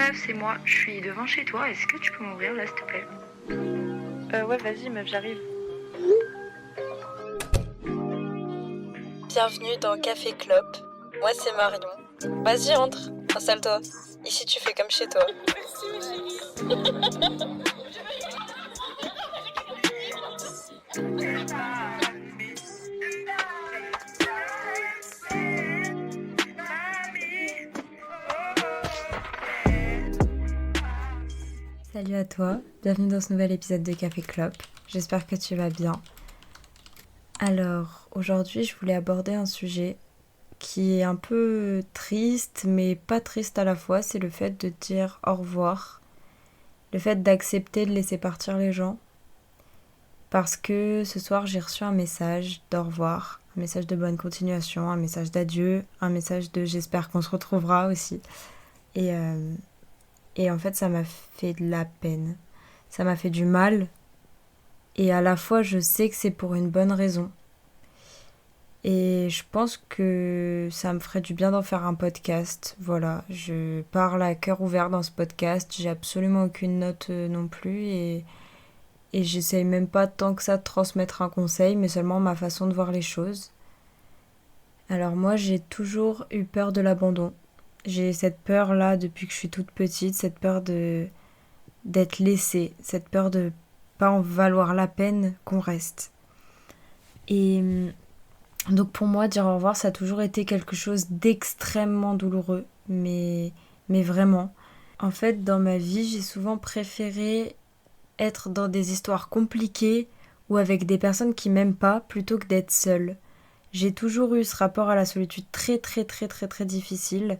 meuf, c'est moi. Je suis devant chez toi. Est-ce que tu peux m'ouvrir là, s'il te plaît? Ouais, vas-y, meuf, j'arrive. Bienvenue dans Café Clope. Moi, c'est Marion. Vas-y, entre. Installe-toi. Ici, tu fais comme chez toi. Salut à toi, bienvenue dans ce nouvel épisode de Café Clope. J'espère que tu vas bien. Alors, aujourd'hui, je voulais aborder un sujet qui est un peu triste, mais pas triste à la fois. C'est le fait de dire au revoir, le fait d'accepter de laisser partir les gens. Parce que ce soir, j'ai reçu un message d'au revoir, un message de bonne continuation, un message d'adieu, un message de j'espère qu'on se retrouvera aussi. Et en fait, ça m'a fait de la peine. Ça m'a fait du mal. Et à la fois, je sais que c'est pour une bonne raison. Et je pense que ça me ferait du bien d'en faire un podcast. Voilà, je parle à cœur ouvert dans ce podcast. J'ai absolument aucune note non plus. Et j'essaye même pas tant que ça de transmettre un conseil, mais seulement ma façon de voir les choses. Alors moi, j'ai toujours eu peur de l'abandon. J'ai cette peur-là depuis que je suis toute petite, cette peur d'être laissée, cette peur de pas en valoir la peine qu'on reste. Et donc pour moi, dire au revoir, ça a toujours été quelque chose d'extrêmement douloureux, mais vraiment. En fait, dans ma vie, j'ai souvent préféré être dans des histoires compliquées ou avec des personnes qui m'aiment pas plutôt que d'être seule. J'ai toujours eu ce rapport à la solitude très très très très très difficile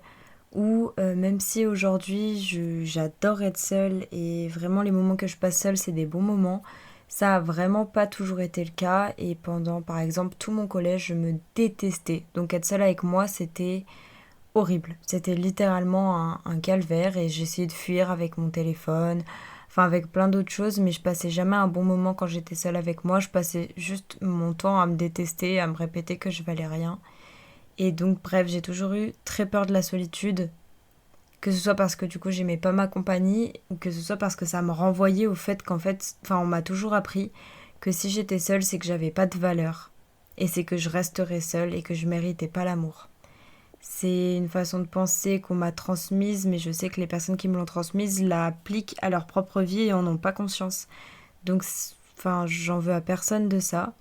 où même si aujourd'hui j'adore être seule et vraiment les moments que je passe seule c'est des bons moments, ça a vraiment pas toujours été le cas et pendant par exemple tout mon collège je me détestais. Donc être seule avec moi c'était horrible, c'était littéralement un calvaire et j'essayais de fuir avec mon téléphone, enfin avec plein d'autres choses mais je passais jamais un bon moment quand j'étais seule avec moi, je passais juste mon temps à me détester, à me répéter que je valais rien. Et donc bref, j'ai toujours eu très peur de la solitude, que ce soit parce que du coup j'aimais pas ma compagnie, ou que ce soit parce que ça me renvoyait au fait qu'en fait, enfin on m'a toujours appris que si j'étais seule c'est que j'avais pas de valeur, et c'est que je resterais seule et que je méritais pas l'amour. C'est une façon de penser qu'on m'a transmise, mais je sais que les personnes qui me l'ont transmise l'appliquent à leur propre vie et en ont pas conscience. Donc enfin j'en veux à personne de ça.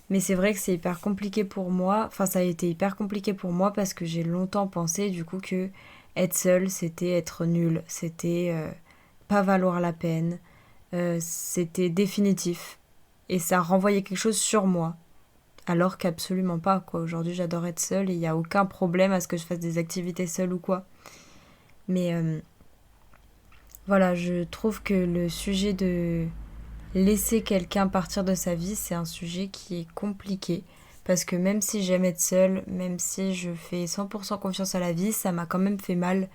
Mais c'est vrai que c'est hyper compliqué pour moi. Enfin, ça a été hyper compliqué pour moi parce que j'ai longtemps pensé du coup que être seule, c'était être nul. C'était pas valoir la peine. C'était définitif. Et ça renvoyait quelque chose sur moi. Alors qu'absolument pas, quoi. Aujourd'hui, j'adore être seule et il n'y a aucun problème à ce que je fasse des activités seule ou quoi. Mais voilà, je trouve que le sujet de laisser quelqu'un partir de sa vie, c'est un sujet qui est compliqué. Parce que même si j'aime être seule, même si je fais 100% confiance à la vie, ça m'a quand même fait mal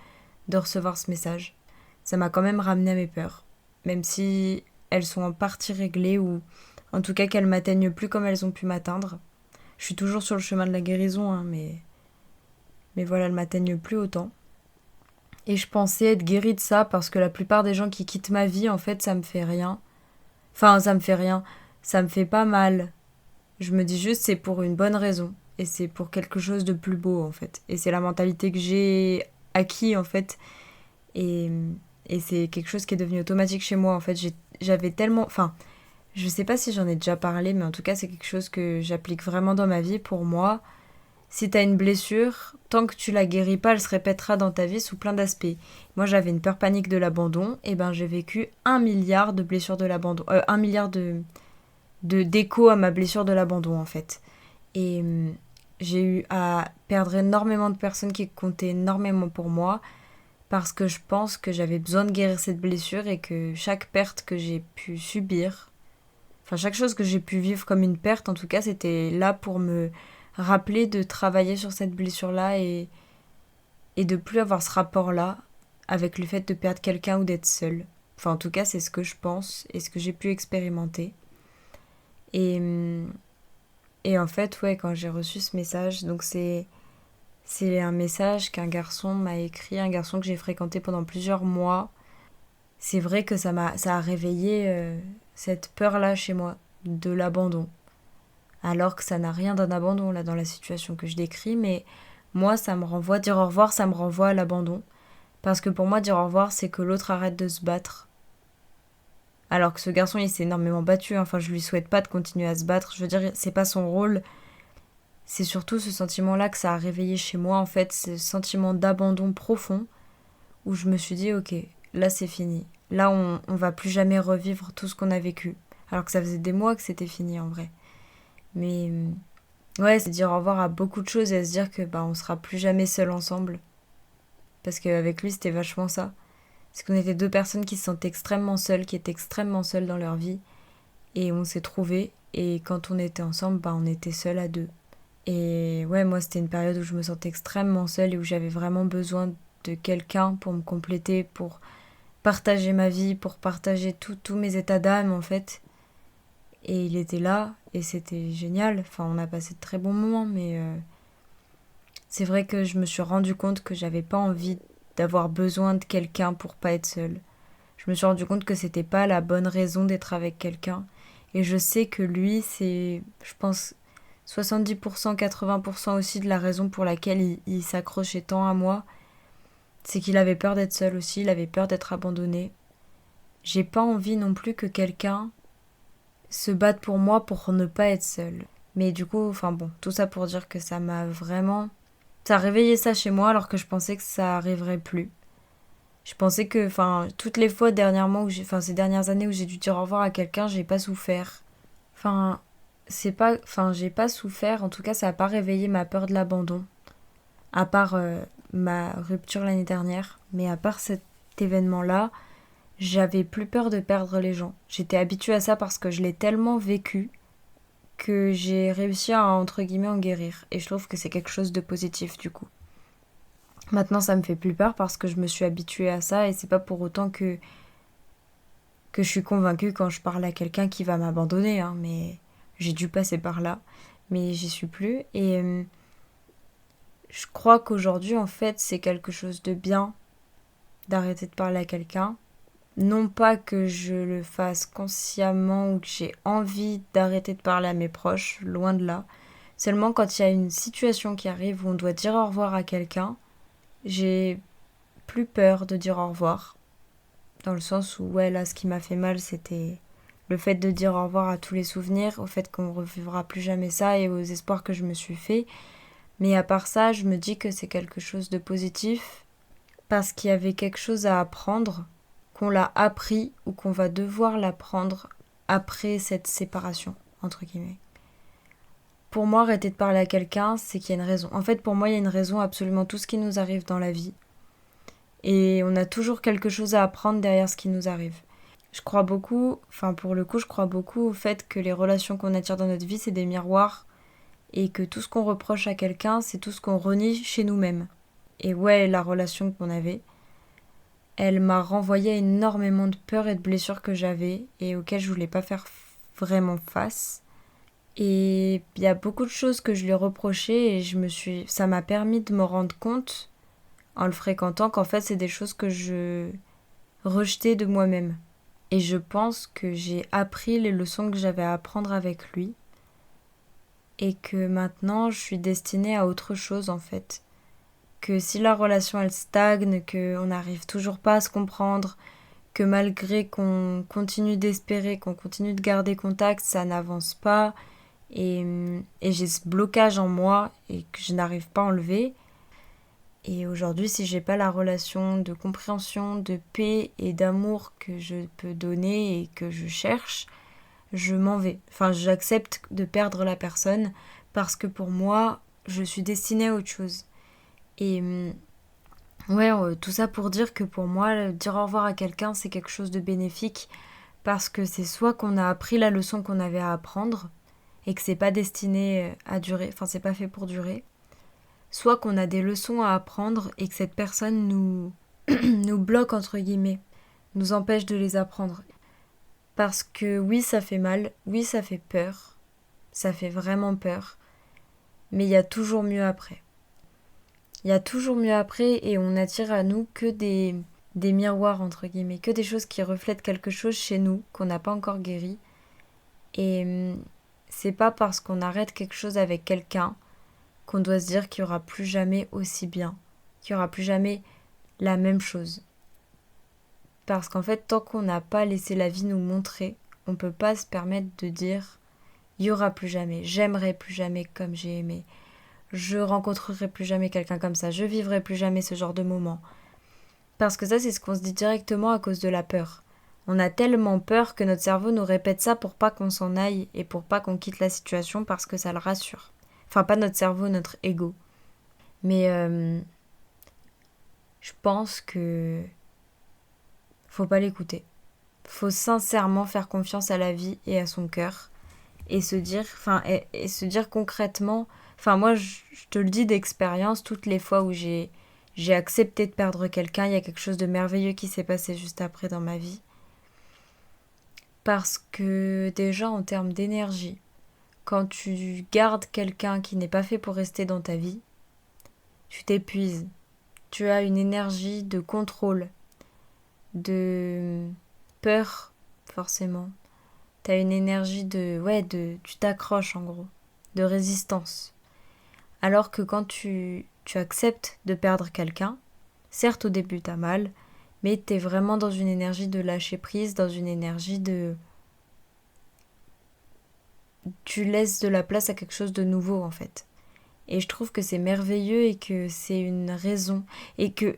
de recevoir ce message. Ça m'a quand même ramené à mes peurs. Même si elles sont en partie réglées ou en tout cas qu'elles m'atteignent plus comme elles ont pu m'atteindre. Je suis toujours sur le chemin de la guérison, hein, mais voilà, elles m'atteignent plus autant. Et je pensais être guérie de ça parce que la plupart des gens qui quittent ma vie, en fait, ça me fait rien. Enfin, ça me fait rien. Ça me fait pas mal. Je me dis juste c'est pour une bonne raison. Et c'est pour quelque chose de plus beau, en fait. Et c'est la mentalité que j'ai acquis, en fait. Et, et c'est quelque chose qui est devenu automatique chez moi, en fait. J'avais tellement... Enfin, je sais pas si j'en ai déjà parlé, mais en tout cas, c'est quelque chose que j'applique vraiment dans ma vie. Pour moi, si t'as une blessure, tant que tu la guéris pas, elle se répétera dans ta vie sous plein d'aspects. Moi, j'avais une peur panique de l'abandon, et ben j'ai vécu 1 milliard de blessures de l'abandon. 1 milliard d'échos à ma blessure de l'abandon, en fait. Et j'ai eu à perdre énormément de personnes qui comptaient énormément pour moi, parce que je pense que j'avais besoin de guérir cette blessure et que chaque perte que j'ai pu subir, enfin chaque chose que j'ai pu vivre comme une perte, en tout cas, c'était là pour me rappeler de travailler sur cette blessure-là et de plus avoir ce rapport-là avec le fait de perdre quelqu'un ou d'être seule. Enfin, en tout cas, c'est ce que je pense et ce que j'ai pu expérimenter. Et en fait, ouais, quand j'ai reçu ce message, donc c'est C'est un message qu'un garçon m'a écrit, un garçon que j'ai fréquenté pendant plusieurs mois. C'est vrai que ça a réveillé cette peur-là chez moi, de l'abandon. Alors que ça n'a rien d'un abandon là dans la situation que je décris, mais moi ça me renvoie, dire au revoir, ça me renvoie à l'abandon. Parce que pour moi, dire au revoir, c'est que l'autre arrête de se battre. Alors que ce garçon, il s'est énormément battu. Enfin, je lui souhaite pas de continuer à se battre. Je veux dire, c'est pas son rôle. C'est surtout ce sentiment-là que ça a réveillé chez moi, en fait. Ce sentiment d'abandon profond où je me suis dit, ok, là c'est fini. Là, on va plus jamais revivre tout ce qu'on a vécu. Alors que ça faisait des mois que c'était fini, en vrai. Mais ouais, c'est dire au revoir à beaucoup de choses et à se dire que on sera plus jamais seuls ensemble. Parce qu'avec lui, c'était vachement ça. C'est qu'on était deux personnes qui se sentaient extrêmement seules, qui étaient extrêmement seules dans leur vie. Et on s'est trouvés. Et quand on était ensemble, on était seuls à deux. Et ouais, moi, c'était une période où je me sentais extrêmement seule et où j'avais vraiment besoin de quelqu'un pour me compléter, pour partager ma vie, pour partager tous mes états d'âme, en fait. Et il était là, et c'était génial. Enfin, on a passé de très bons moments, mais c'est vrai que je me suis rendu compte que j'avais pas envie d'avoir besoin de quelqu'un pour pas être seule. Je me suis rendu compte que c'était pas la bonne raison d'être avec quelqu'un. Et je sais que lui, c'est, je pense, 70%, 80% aussi de la raison pour laquelle il s'accrochait tant à moi. C'est qu'il avait peur d'être seul aussi, il avait peur d'être abandonné. J'ai pas envie non plus que quelqu'un se batte pour moi pour ne pas être seul. Mais du coup, tout ça pour dire que ça m'a vraiment... Ça a réveillé ça chez moi alors que je pensais que ça arriverait plus. Je pensais que, toutes les fois dernièrement ces dernières années où j'ai dû dire au revoir à quelqu'un, j'ai pas souffert. J'ai pas souffert, en tout cas, ça a pas réveillé ma peur de l'abandon. À part ma rupture l'année dernière. Mais à part cet événement-là, j'avais plus peur de perdre les gens. J'étais habituée à ça parce que je l'ai tellement vécu que j'ai réussi à, entre guillemets, en guérir. Et je trouve que c'est quelque chose de positif, du coup. Maintenant, ça me fait plus peur parce que je me suis habituée à ça et c'est pas pour autant que je suis convaincue quand je parle à quelqu'un qui va m'abandonner, hein, mais j'ai dû passer par là, mais j'y suis plus. Et je crois qu'aujourd'hui, en fait, c'est quelque chose de bien d'arrêter de parler à quelqu'un. Non pas que je le fasse consciemment ou que j'ai envie d'arrêter de parler à mes proches, loin de là. Seulement quand il y a une situation qui arrive où on doit dire au revoir à quelqu'un, j'ai plus peur de dire au revoir. Dans le sens où, ouais, là, ce qui m'a fait mal, c'était le fait de dire au revoir à tous les souvenirs, au fait qu'on ne revivra plus jamais ça et aux espoirs que je me suis fait. Mais à part ça, je me dis que c'est quelque chose de positif parce qu'il y avait quelque chose à apprendre, qu'on l'a appris ou qu'on va devoir l'apprendre après cette séparation, entre guillemets. Pour moi, arrêter de parler à quelqu'un, c'est qu'il y a une raison. En fait, pour moi, il y a une raison à absolument tout ce qui nous arrive dans la vie. Et on a toujours quelque chose à apprendre derrière ce qui nous arrive. Je crois beaucoup, pour le coup, je crois beaucoup au fait que les relations qu'on attire dans notre vie, c'est des miroirs et que tout ce qu'on reproche à quelqu'un, c'est tout ce qu'on renie chez nous-mêmes. Et ouais, la relation qu'on avait, elle m'a renvoyé énormément de peurs et de blessures que j'avais et auxquelles je voulais pas faire vraiment face. Et il y a beaucoup de choses que je lui ai reprochées et ça m'a permis de me rendre compte en le fréquentant qu'en fait c'est des choses que je rejetais de moi-même. Et je pense que j'ai appris les leçons que j'avais à apprendre avec lui et que maintenant je suis destinée à autre chose en fait. Que si la relation elle stagne, qu'on n'arrive toujours pas à se comprendre, que malgré qu'on continue d'espérer, qu'on continue de garder contact, ça n'avance pas et j'ai ce blocage en moi et que je n'arrive pas à enlever. Et aujourd'hui, si j'ai pas la relation de compréhension, de paix et d'amour que je peux donner et que je cherche, je m'en vais. J'accepte de perdre la personne parce que pour moi, je suis destinée à autre chose. Et tout ça pour dire que pour moi, dire au revoir à quelqu'un, c'est quelque chose de bénéfique parce que c'est soit qu'on a appris la leçon qu'on avait à apprendre et que c'est pas destiné à durer, c'est pas fait pour durer, soit qu'on a des leçons à apprendre et que cette personne nous, nous bloque entre guillemets, nous empêche de les apprendre. Parce que oui, ça fait mal, oui, ça fait peur, ça fait vraiment peur, mais il y a toujours mieux après. Il y a toujours mieux après et on attire à nous que des miroirs, entre guillemets, que des choses qui reflètent quelque chose chez nous qu'on n'a pas encore guéri. Et c'est pas parce qu'on arrête quelque chose avec quelqu'un qu'on doit se dire qu'il y aura plus jamais aussi bien, qu'il y aura plus jamais la même chose. Parce qu'en fait, tant qu'on n'a pas laissé la vie nous montrer, on peut pas se permettre de dire il y aura plus jamais, j'aimerai plus jamais comme j'ai aimé, je rencontrerai plus jamais quelqu'un comme ça, je vivrai plus jamais ce genre de moment. Parce que ça, c'est ce qu'on se dit directement à cause de la peur. On a tellement peur que notre cerveau nous répète ça pour pas qu'on s'en aille et pour pas qu'on quitte la situation parce que ça le rassure. Enfin, pas notre cerveau, notre ego. Mais je pense que faut pas l'écouter. Faut sincèrement faire confiance à la vie et à son cœur et se dire, et se dire concrètement. Enfin, moi, je te le dis d'expérience, toutes les fois où j'ai accepté de perdre quelqu'un, il y a quelque chose de merveilleux qui s'est passé juste après dans ma vie. Parce que déjà en termes d'énergie, quand tu gardes quelqu'un qui n'est pas fait pour rester dans ta vie, tu t'épuises. Tu as une énergie de contrôle, de peur, forcément. Tu as une énergie tu t'accroches en gros, de résistance. Alors que quand tu acceptes de perdre quelqu'un, certes au début t'as mal, mais t'es vraiment dans une énergie de lâcher prise, dans une énergie de... Tu laisses de la place à quelque chose de nouveau en fait. Et je trouve que c'est merveilleux et que c'est une raison. Et que,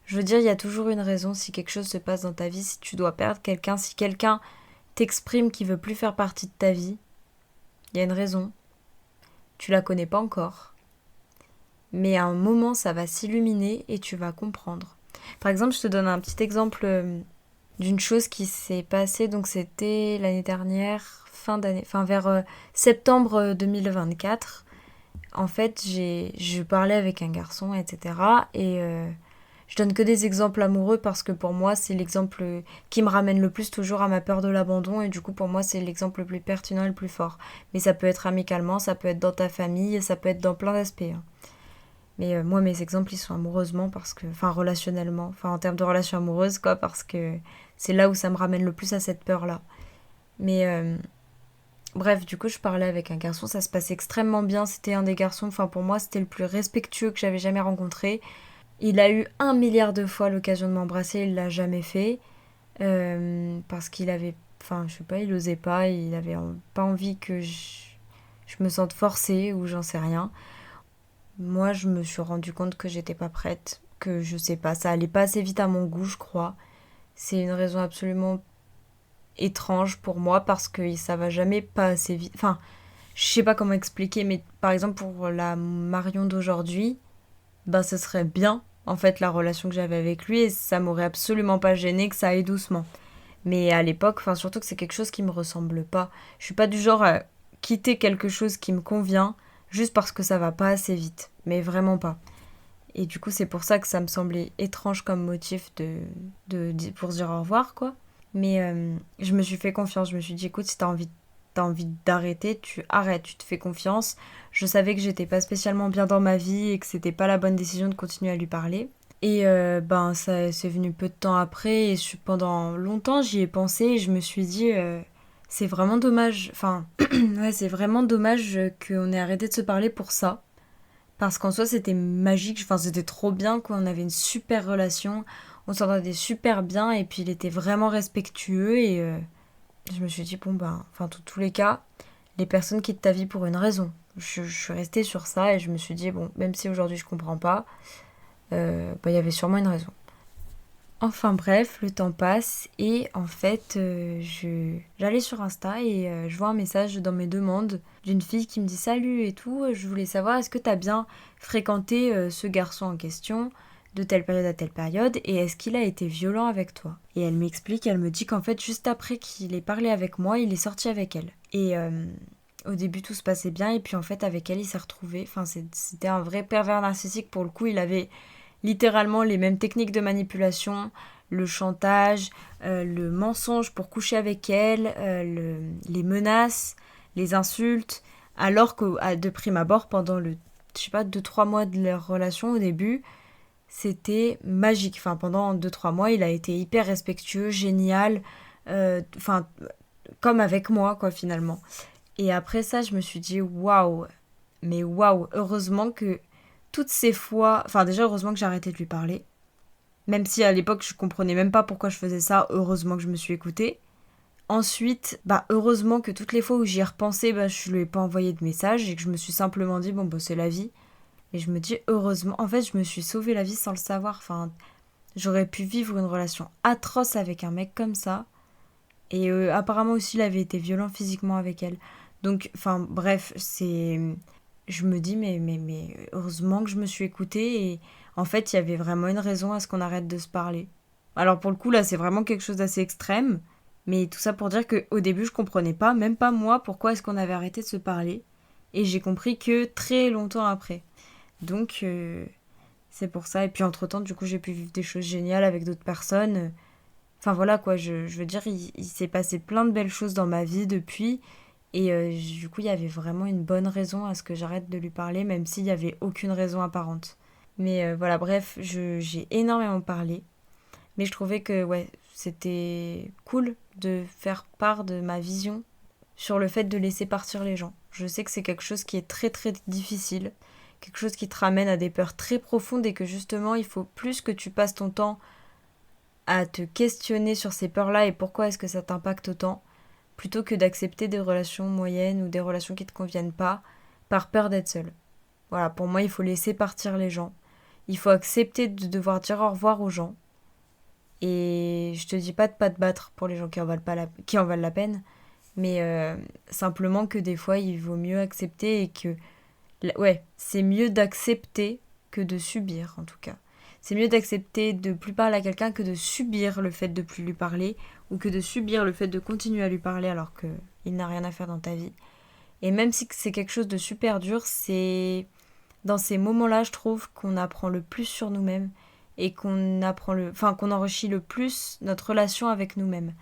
je veux dire, il y a toujours une raison si quelque chose se passe dans ta vie, si tu dois perdre quelqu'un, si quelqu'un t'exprime qu'il veut plus faire partie de ta vie, il y a une raison. Tu la connais pas encore. Mais à un moment, ça va s'illuminer et tu vas comprendre. Par exemple, je te donne un petit exemple d'une chose qui s'est passée, donc c'était l'année dernière, vers septembre 2024. En fait, je parlais avec un garçon, etc. Et je donne que des exemples amoureux parce que pour moi, c'est l'exemple qui me ramène le plus toujours à ma peur de l'abandon. Et du coup, pour moi, c'est l'exemple le plus pertinent et le plus fort. Mais ça peut être amicalement, ça peut être dans ta famille, ça peut être dans plein d'aspects. Hein. Mais moi, mes exemples, ils sont amoureusement parce que... relationnellement. En termes de relations amoureuses, quoi. Parce que c'est là où ça me ramène le plus à cette peur-là. Mais... Bref, du coup, je parlais avec un garçon, ça se passait extrêmement bien. C'était un des garçons, pour moi, c'était le plus respectueux que j'avais jamais rencontré. Il a eu 1 milliard de fois l'occasion de m'embrasser, il l'a jamais fait. Parce qu'il avait... je sais pas, il osait pas, il avait pas envie que je me sente forcée ou j'en sais rien. Moi, je me suis rendu compte que j'étais pas prête, que je sais pas, ça allait pas assez vite à mon goût, je crois. C'est une raison absolument étrange pour moi parce que ça va jamais pas assez vite. Je sais pas comment expliquer, mais par exemple pour la Marion d'aujourd'hui, ce serait bien en fait la relation que j'avais avec lui et ça m'aurait absolument pas gêné que ça aille doucement. Mais à l'époque, surtout que c'est quelque chose qui me ressemble pas. Je suis pas du genre à quitter quelque chose qui me convient juste parce que ça va pas assez vite, mais vraiment pas. Et du coup, c'est pour ça que ça me semblait étrange comme motif pour se dire au revoir, quoi. Mais je me suis fait confiance. Je me suis dit, écoute, si t'as envie d'arrêter, tu arrêtes, tu te fais confiance. Je savais que j'étais pas spécialement bien dans ma vie et que c'était pas la bonne décision de continuer à lui parler. Et ça c'est venu peu de temps après et pendant longtemps j'y ai pensé et je me suis dit c'est vraiment dommage. C'est vraiment dommage qu'on ait arrêté de se parler pour ça. Parce qu'en soi c'était magique, c'était trop bien quoi, on avait une super relation. On s'entendait super bien et puis il était vraiment respectueux et je me suis dit dans tous les cas, les personnes quittent ta vie pour une raison. Je suis restée sur ça et je me suis dit même si aujourd'hui je comprends pas, il y avait sûrement une raison. Enfin bref, le temps passe et en fait j'allais sur Insta et je vois un message dans mes demandes d'une fille qui me dit salut et tout, je voulais savoir est-ce que t'as bien fréquenté ce garçon en question de telle période à telle période et est-ce qu'il a été violent avec toi? Et elle m'explique, elle me dit qu'en fait juste après qu'il ait parlé avec moi, il est sorti avec elle. Et au début tout se passait bien et puis en fait avec elle il s'est retrouvé, c'était un vrai pervers narcissique pour le coup, il avait littéralement les mêmes techniques de manipulation, le chantage, le mensonge pour coucher avec elle, les menaces, les insultes, alors que de prime abord pendant le je sais pas, 2-3 mois de leur relation au début, c'était magique. Enfin, pendant 2-3 mois, il a été hyper respectueux, génial. Enfin, comme avec moi, quoi, finalement. Et après ça, je me suis dit, waouh, mais waouh, heureusement que toutes ces fois... Enfin, déjà, heureusement que j'ai arrêté de lui parler. Même si à l'époque, je comprenais même pas pourquoi je faisais ça, heureusement que je me suis écoutée. Ensuite, heureusement que toutes les fois où j'y ai repensé, je lui ai pas envoyé de message et que je me suis simplement dit, bon, c'est la vie. Et je me dis, heureusement, en fait, je me suis sauvé la vie sans le savoir. Enfin, j'aurais pu vivre une relation atroce avec un mec comme ça. Et apparemment aussi, il avait été violent physiquement avec elle. Donc, enfin, bref, c'est... Je me dis, mais heureusement que je me suis écoutée. Et en fait, il y avait vraiment une raison à ce qu'on arrête de se parler. Alors, pour le coup, là, c'est vraiment quelque chose d'assez extrême. Mais tout ça pour dire qu'au début, je comprenais pas, même pas moi, pourquoi est-ce qu'on avait arrêté de se parler. Et j'ai compris que très longtemps après. Donc, c'est pour ça. Et puis, entre-temps, du coup, j'ai pu vivre des choses géniales avec d'autres personnes. Enfin, voilà, quoi. Je veux dire, il s'est passé plein de belles choses dans ma vie depuis. Et du coup, il y avait vraiment une bonne raison à ce que j'arrête de lui parler, même s'il n'y avait aucune raison apparente. Mais voilà, bref, j'ai énormément parlé. Mais je trouvais que, ouais, c'était cool de faire part de ma vision sur le fait de laisser partir les gens. Je sais que c'est quelque chose qui est très très difficile, quelque chose qui te ramène à des peurs très profondes et que justement il faut plus que tu passes ton temps à te questionner sur ces peurs-là et pourquoi est-ce que ça t'impacte autant, plutôt que d'accepter des relations moyennes ou des relations qui te conviennent pas par peur d'être seul. Voilà, pour moi il faut laisser partir les gens. Il faut accepter de devoir dire au revoir aux gens. Et je te dis pas de pas te battre pour les gens qui en valent la peine, mais simplement que des fois il vaut mieux accepter et que... Ouais, c'est mieux d'accepter que de subir en tout cas. C'est mieux d'accepter de plus parler à quelqu'un que de subir le fait de plus lui parler ou que de subir le fait de continuer à lui parler alors qu'il n'a rien à faire dans ta vie. Et même si c'est quelque chose de super dur, c'est dans ces moments-là, je trouve, qu'on apprend le plus sur nous-mêmes et qu'on enrichit le plus notre relation avec nous-mêmes.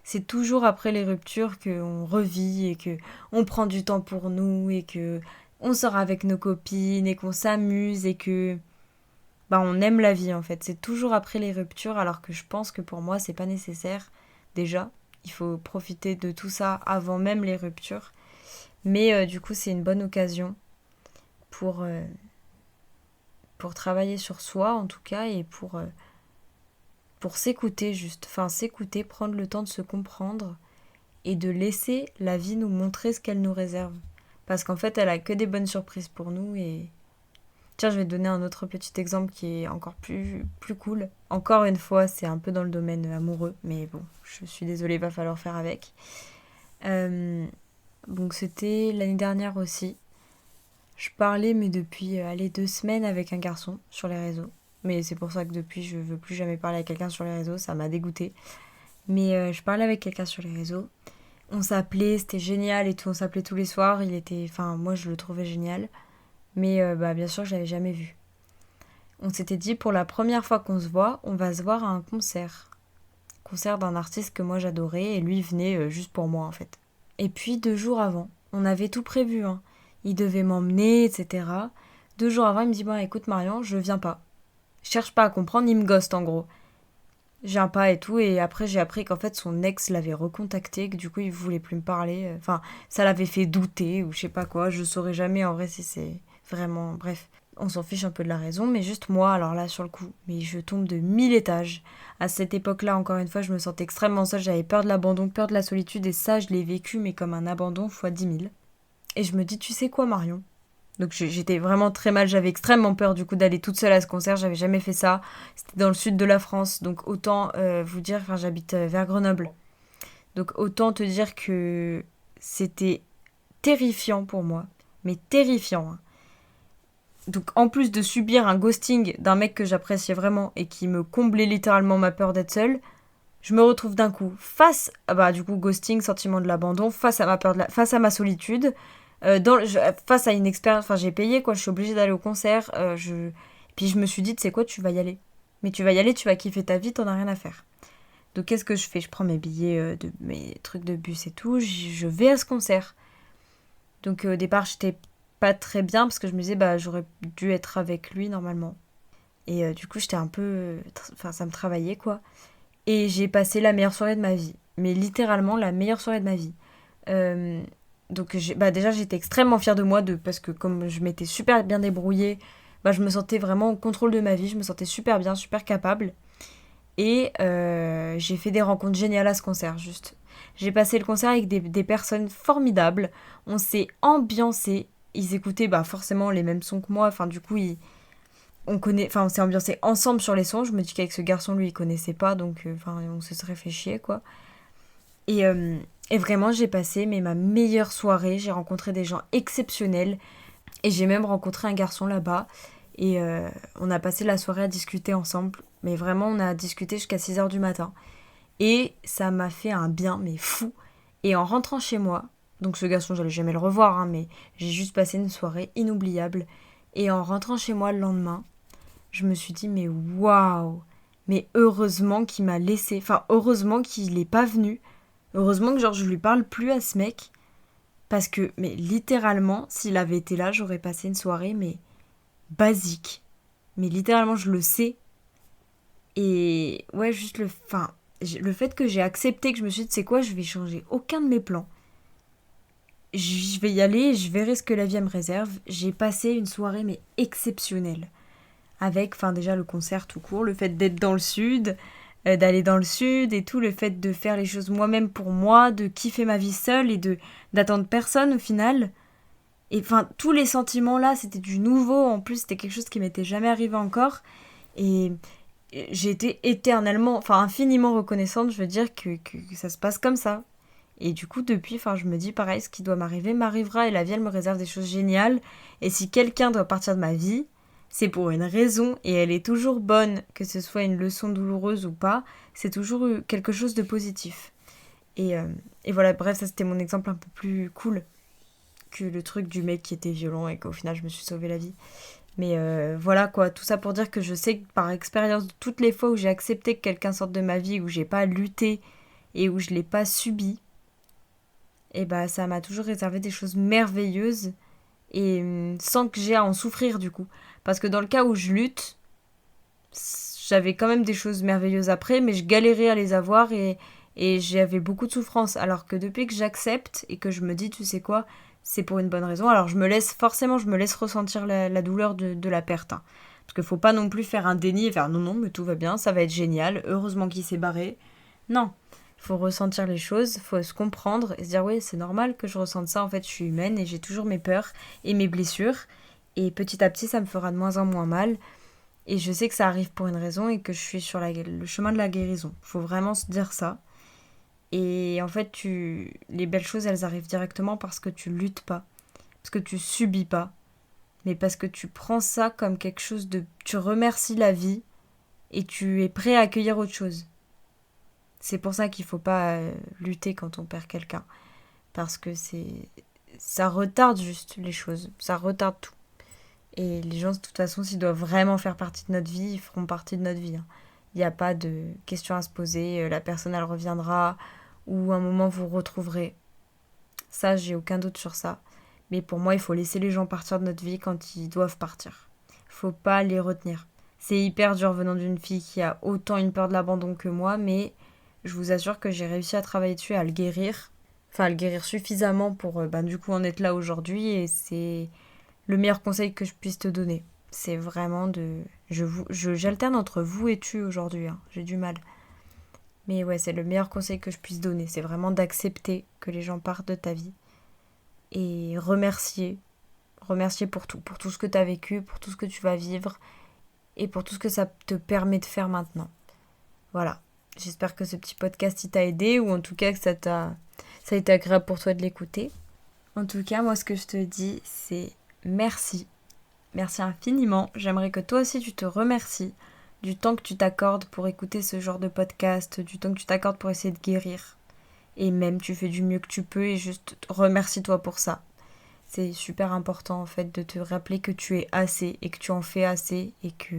C'est toujours après les ruptures qu'on revit et que on prend du temps pour nous et que on sort avec nos copines et qu'on s'amuse et que on aime la vie en fait. C'est toujours après les ruptures alors que je pense que pour moi c'est pas nécessaire. Déjà, il faut profiter de tout ça avant même les ruptures. Mais du coup c'est une bonne occasion pour travailler sur soi en tout cas et pour s'écouter juste. Enfin s'écouter, prendre le temps de se comprendre et de laisser la vie nous montrer ce qu'elle nous réserve. Parce qu'en fait elle a que des bonnes surprises pour nous et... Tiens, je vais te donner un autre petit exemple qui est encore plus cool. Encore une fois, c'est un peu dans le domaine amoureux, mais bon, je suis désolée, il va falloir faire avec. Donc c'était l'année dernière aussi. Je parlais, mais depuis 2 semaines avec un garçon sur les réseaux. Mais c'est pour ça que depuis, je veux plus jamais parler avec quelqu'un sur les réseaux, ça m'a dégoûtée. Mais je parlais avec quelqu'un sur les réseaux. On s'appelait, c'était génial et tout, on s'appelait tous les soirs. Moi je le trouvais génial. Mais bien sûr, je l'avais jamais vu. On s'était dit, pour la première fois qu'on se voit, on va se voir à un concert. Concert d'un artiste que moi j'adorais, et lui venait juste pour moi en fait. Et puis 2 jours avant, on avait tout prévu, hein. Il devait m'emmener, etc. 2 jours avant, il me dit, écoute Marion, je viens pas. Je cherche pas à comprendre, il me ghoste en gros. Je viens pas et tout, et après j'ai appris qu'en fait son ex l'avait recontacté, que du coup il voulait plus me parler. Enfin, ça l'avait fait douter, ou je sais pas quoi, je saurais jamais en vrai si c'est... Vraiment, bref, on s'en fiche un peu de la raison, mais juste moi, alors là, sur le coup, mais je tombe de 1000 étages. À cette époque-là, encore une fois, je me sentais extrêmement seule, j'avais peur de l'abandon, peur de la solitude, et ça, je l'ai vécu, mais comme un abandon fois 10 000. Et je me dis, tu sais quoi, Marion ? Donc j'étais vraiment très mal, j'avais extrêmement peur du coup d'aller toute seule à ce concert, j'avais jamais fait ça. C'était dans le sud de la France, donc autant vous dire, j'habite vers Grenoble. Donc autant te dire que c'était terrifiant pour moi, mais terrifiant, hein. Donc en plus de subir un ghosting d'un mec que j'appréciais vraiment et qui me comblait littéralement ma peur d'être seule, je me retrouve d'un coup face, du coup ghosting, sentiment de l'abandon, face à ma peur face à ma solitude, face à une expérience, j'ai payé quoi, je suis obligée d'aller au concert, puis je me suis dit, tu sais quoi, tu vas y aller. Mais tu vas y aller, tu vas kiffer ta vie, t'en as rien à faire. Donc qu'est-ce que je fais ? Je prends mes billets, mes trucs de bus et tout, je vais à ce concert. Donc au départ, j'étais pas très bien parce que je me disais j'aurais dû être avec lui normalement. Et du coup, j'étais un peu... Enfin, ça me travaillait, quoi. Et j'ai passé la meilleure soirée de ma vie. Mais littéralement, la meilleure soirée de ma vie. Euh, donc, déjà, j'étais extrêmement fière de moi parce que comme je m'étais super bien débrouillée, je me sentais vraiment au contrôle de ma vie. Je me sentais super bien, super capable. Et j'ai fait des rencontres géniales à ce concert, juste. J'ai passé le concert avec des personnes formidables. On s'est ambiancé. Ils écoutaient forcément les mêmes sons que moi. Enfin, du coup, on s'est ambiancé ensemble sur les sons. Je me dis qu'avec ce garçon, lui, il connaissait pas, donc on se serait fait chier, quoi. Et, et vraiment, j'ai passé ma meilleure soirée. J'ai rencontré des gens exceptionnels. Et j'ai même rencontré un garçon là-bas. Et on a passé la soirée à discuter ensemble. Mais vraiment, on a discuté jusqu'à 6h du matin. Et ça m'a fait un bien, mais fou. Et en rentrant chez moi, donc ce garçon, j'allais jamais le revoir, hein, mais j'ai juste passé une soirée inoubliable. Et en rentrant chez moi le lendemain, je me suis dit, mais waouh! Mais heureusement qu'il m'a laissé. Enfin, heureusement qu'il n'est pas venu. Heureusement que je lui parle plus à ce mec. Parce que, mais littéralement, s'il avait été là, j'aurais passé une soirée, mais basique. Mais littéralement, je le sais. Et ouais, juste le fait que j'ai accepté, que je me suis dit, c'est quoi, je vais changer aucun de mes plans. Je vais y aller, je verrai ce que la vie me réserve. J'ai passé une soirée, mais exceptionnelle. Avec, déjà le concert tout court, le fait d'être dans le sud, d'aller dans le sud et tout, le fait de faire les choses moi-même pour moi, de kiffer ma vie seule et d'attendre personne au final. Et tous les sentiments là, c'était du nouveau, en plus c'était quelque chose qui m'était jamais arrivé encore. Et j'ai été éternellement, infiniment reconnaissante, je veux dire, que ça se passe comme ça. Et du coup, depuis, je me dis pareil, ce qui doit m'arriver m'arrivera et la vie, elle me réserve des choses géniales. Et si quelqu'un doit partir de ma vie, c'est pour une raison et elle est toujours bonne, que ce soit une leçon douloureuse ou pas, c'est toujours quelque chose de positif. Et voilà, bref, ça c'était mon exemple un peu plus cool que le truc du mec qui était violent et qu'au final je me suis sauvé la vie. Mais voilà quoi, tout ça pour dire que je sais que par expérience de toutes les fois où j'ai accepté que quelqu'un sorte de ma vie, où j'ai pas lutté et où je l'ai pas subi, et ça m'a toujours réservé des choses merveilleuses et sans que j'ai à en souffrir du coup. Parce que dans le cas où je lutte, j'avais quand même des choses merveilleuses après, mais je galérais à les avoir et j'avais beaucoup de souffrance. Alors que depuis que j'accepte et que je me dis, tu sais quoi, c'est pour une bonne raison, alors je me laisse ressentir la douleur de la perte. Hein. Parce qu'il faut pas non plus faire un déni et faire non, mais tout va bien, ça va être génial, heureusement qu'il s'est barré. Non, il faut ressentir les choses, il faut se comprendre et se dire, oui, c'est normal que je ressente ça, en fait, je suis humaine et j'ai toujours mes peurs et mes blessures. Et petit à petit, ça me fera de moins en moins mal. Et je sais que ça arrive pour une raison et que je suis sur le chemin de la guérison. Il faut vraiment se dire ça. Et en fait, les belles choses, elles arrivent directement parce que tu luttes pas. Parce que tu subis pas. Mais parce que tu prends ça comme quelque chose de... Tu remercies la vie et tu es prêt à accueillir autre chose. C'est pour ça qu'il faut pas lutter quand on perd quelqu'un. Parce que ça retarde juste les choses. Ça retarde tout. Et les gens, de toute façon, s'ils doivent vraiment faire partie de notre vie, ils feront partie de notre vie. Il n'y a pas de questions à se poser. La personne, elle reviendra. Ou un moment, vous retrouverez. Ça, j'ai aucun doute sur ça. Mais pour moi, il faut laisser les gens partir de notre vie quand ils doivent partir. Il faut pas les retenir. C'est hyper dur venant d'une fille qui a autant une peur de l'abandon que moi, mais je vous assure que j'ai réussi à travailler dessus, à le guérir. À le guérir suffisamment pour, du coup, en être là aujourd'hui. Et c'est... le meilleur conseil que je puisse te donner, c'est vraiment de... J'alterne entre vous et tu aujourd'hui, hein. J'ai du mal. Mais ouais, c'est le meilleur conseil que je puisse donner. C'est vraiment d'accepter que les gens partent de ta vie. Et remercier. Remercier pour tout ce que tu as vécu, pour tout ce que tu vas vivre. Et pour tout ce que ça te permet de faire maintenant. Voilà. J'espère que ce petit podcast il t'a aidé, ou en tout cas que ça a été agréable pour toi de l'écouter. En tout cas, moi ce que je te dis, c'est... merci. Merci infiniment. J'aimerais que toi aussi tu te remercies du temps que tu t'accordes pour écouter ce genre de podcast, du temps que tu t'accordes pour essayer de guérir. Et même tu fais du mieux que tu peux et juste remercie-toi pour ça. C'est super important en fait de te rappeler que tu es assez et que tu en fais assez et que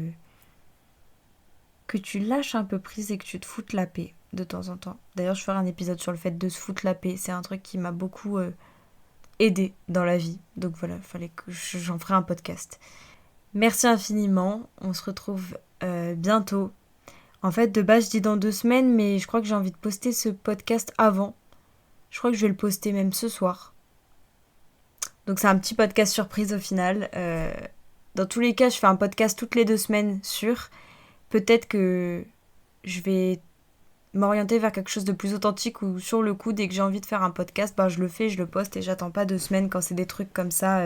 tu lâches un peu prise et que tu te foutes la paix de temps en temps. D'ailleurs, je ferai un épisode sur le fait de se foutre la paix. C'est un truc qui m'a beaucoup aider dans la vie. Donc voilà, il fallait que j'en ferai un podcast. Merci infiniment, on se retrouve bientôt. En fait, de base, je dis dans 2 semaines, mais je crois que j'ai envie de poster ce podcast avant. Je crois que je vais le poster même ce soir. Donc c'est un petit podcast surprise au final. Dans tous les cas, je fais un podcast toutes les 2 semaines sûr. Peut-être que je vais m'orienter vers quelque chose de plus authentique ou sur le coup, dès que j'ai envie de faire un podcast, je le fais, je le poste et j'attends pas 2 semaines quand c'est des trucs comme ça,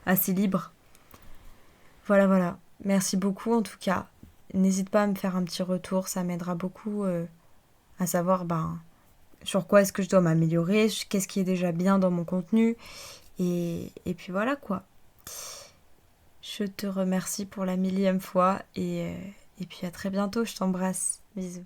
assez libres. Voilà. Merci beaucoup en tout cas. N'hésite pas à me faire un petit retour, ça m'aidera beaucoup à savoir sur quoi est-ce que je dois m'améliorer, qu'est-ce qui est déjà bien dans mon contenu. Et puis voilà quoi. Je te remercie pour la 1000e fois et puis à très bientôt, je t'embrasse. Bisous.